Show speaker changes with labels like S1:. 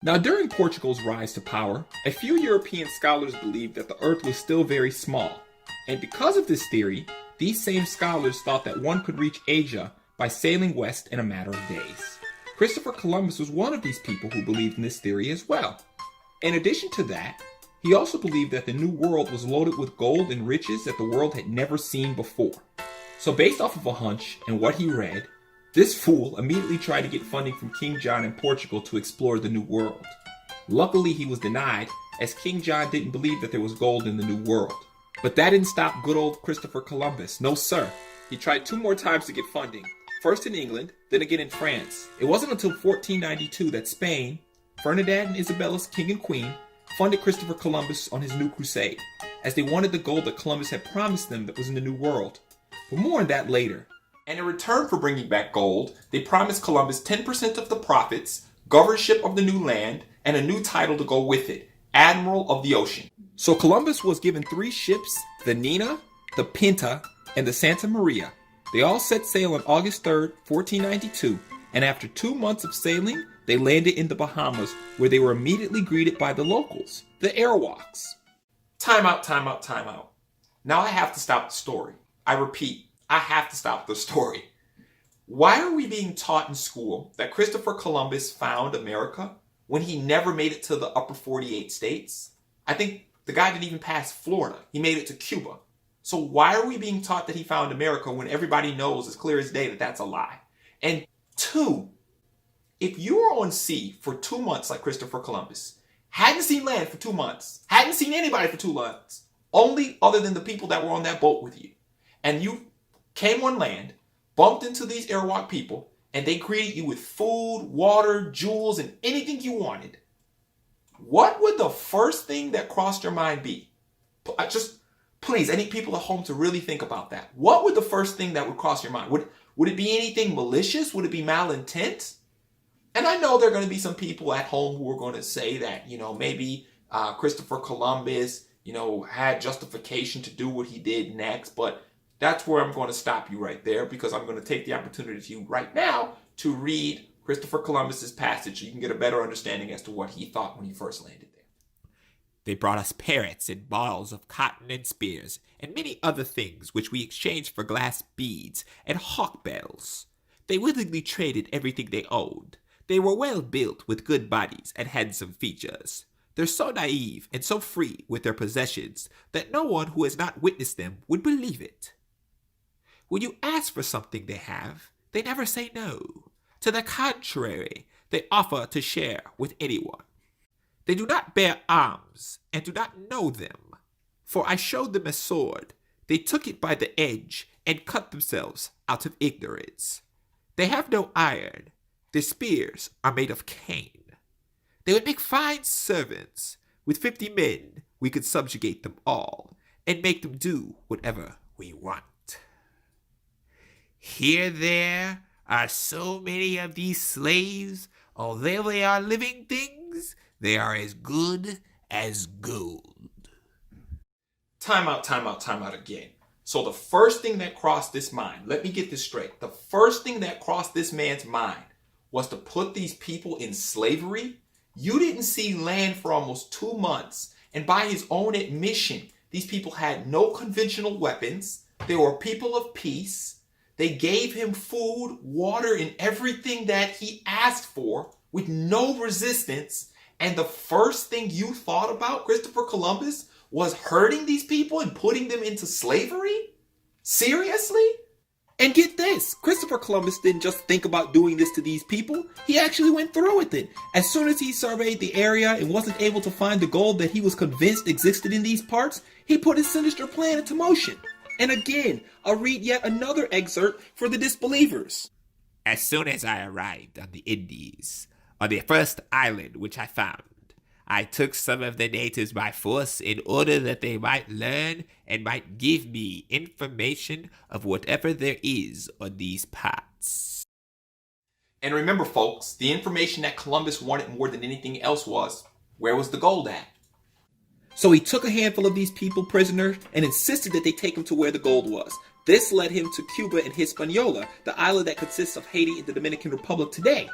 S1: Now, during Portugal's rise to power, a few European scholars believed that the Earth was still very small. And because of this theory, these same scholars thought that one could reach Asia by sailing west in a matter of days. Christopher Columbus was one of these people who believed in this theory as well. In addition to that, he also believed that the New World was loaded with gold and riches that the world had never seen before. So based off of a hunch and what he read, this fool immediately tried to get funding from King John in Portugal to explore the New World. Luckily, he was denied, as King John didn't believe that there was gold in the New World. But that didn't stop good old Christopher Columbus. No sir. He tried 2 more times to get funding. First in England, then again in France. It wasn't until 1492 that Spain, Ferdinand and Isabella's king and queen, funded Christopher Columbus on his new crusade, as they wanted the gold that Columbus had promised them that was in the New World. But more on that later. And in return for bringing back gold, they promised Columbus 10% of the profits, governorship of the new land, and a new title to go with it, Admiral of the Ocean. So Columbus was given 3 ships, the Nina, the Pinta, and the Santa Maria. They all set sail on August 3rd, 1492, and after 2 months of sailing, they landed in the Bahamas, where they were immediately greeted by the locals, the Arawaks. Time out, time out, time out. Now I have to stop the story. I repeat, I have to stop the story. Why are we being taught in school that Christopher Columbus found America when he never made it to the upper 48 states? I think the guy didn't even pass Florida. He made it to Cuba. So why are we being taught that he found America when everybody knows as clear as day that that's a lie? And 2, if you were on sea for 2 months like Christopher Columbus, hadn't seen land for 2 months, hadn't seen anybody for 2 months, only other than the people that were on that boat with you, and you came on land, bumped into these Arawak people, and they greeted you with food, water, jewels, and anything you wanted, what would the first thing that crossed your mind be? Please, I need people at home to really think about that. What would the first thing that would cross your mind? Would it be anything malicious? Would it be malintent? And I know there are going to be some people at home who are going to say that, maybe Christopher Columbus, had justification to do what he did next. But that's where I'm going to stop you right there, because I'm going to take the opportunity to you right now to read Christopher Columbus's passage so you can get a better understanding as to what he thought when he first landed there.
S2: They brought us parrots and balls of cotton and spears, and many other things which we exchanged for glass beads and hawk bells. They willingly traded everything they owned. They were well built with good bodies and handsome features. They're so naive and so free with their possessions that no one who has not witnessed them would believe it. When you ask for something they have, they never say no. To the contrary, they offer to share with anyone. They do not bear arms, and do not know them. For I showed them a sword. They took it by the edge, and cut themselves out of ignorance. They have no iron. Their spears are made of cane. They would make fine servants. With 50 men, we could subjugate them all, and make them do whatever we want. Here there are so many of these slaves, although they are living things, they are as good as gold.
S1: Time out again. So the first thing that crossed this mind, let me get this straight. The first thing that crossed this man's mind was to put these people in slavery? You didn't see land for almost 2 months. And by his own admission, these people had no conventional weapons. They were people of peace. They gave him food, water, and everything that he asked for with no resistance. And the first thing you thought about, Christopher Columbus, was hurting these people and putting them into slavery? Seriously? And get this, Christopher Columbus didn't just think about doing this to these people. He actually went through with it. As soon as he surveyed the area and wasn't able to find the gold that he was convinced existed in these parts, he put his sinister plan into motion. And again, I'll read yet another excerpt for the disbelievers.
S2: As soon as I arrived on the Indies, on the first island which I found, I took some of the natives by force in order that they might learn and might give me information of whatever there is on these parts.
S1: And remember, folks, the information that Columbus wanted more than anything else was, where was the gold at? So he took a handful of these people prisoners and insisted that they take him to where the gold was. This led him to Cuba and Hispaniola, the island that consists of Haiti and the Dominican Republic today.